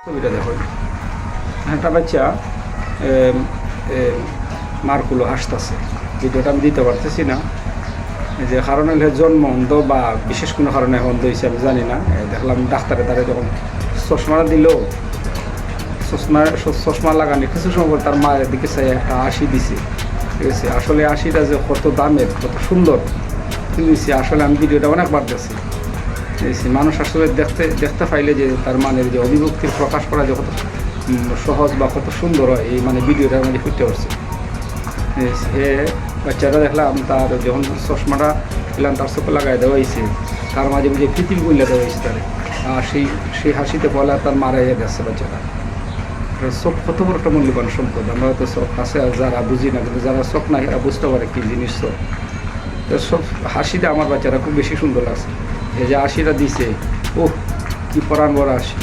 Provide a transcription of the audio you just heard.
ছবিটা দেখো, একটা বাচ্চা মারকুলো হাসতেছে। ভিডিওটা আমি দিতে পারতেছি না, যে কারণ হলে জন্ম অন্ধ বা বিশেষ কোনো কারণে অন্ধ হয়েছে আমি জানি না। দেখলাম ডাক্তারে তারে যখন চশমাটা দিল, চশমা লাগানি কিছু সময় পর তার মায়ের দিকে চাই একটা হাসি দিছে। ঠিক আছে, আসলে হাসিটা যে কত দামের, কত সুন্দর দিয়েছি। আসলে আমি ভিডিওটা অনেকবার দেখছি। মানুষ আসলে দেখতে পাইলে যে তার মানের যে অভিব্যক্তির প্রকাশ করা যে কত সহজ বা কত সুন্দর হয়, এই ভিডিওটার মধ্যে ফুটতে পারছে। সে বাচ্চাটা দেখলাম তার যখন চশমাটা পেলাম তার চোখে লাগাই দেওয়া হয়েছে, তার মাঝে বুঝে পৃথিবী বললে দেওয়া হয়েছে তার। আর সেই হাসিতে বলে তার মারাইয়া যাচ্ছে বাচ্চাটা। চোখ কত বড় একটা মূল্যবান সম্পদ। আমরা হয়তো চোখ আছে যারা বুঝি না, কিন্তু যারা চোখ নাই এরা বুঝতে পারে কী জিনিস চোখ। তো সব হাসিটা আমার বাচ্চারা খুব বেশি সুন্দর লাগছে। এই যে হাসিটা দিছে, ওহ কি পরাণ বড় হাসি।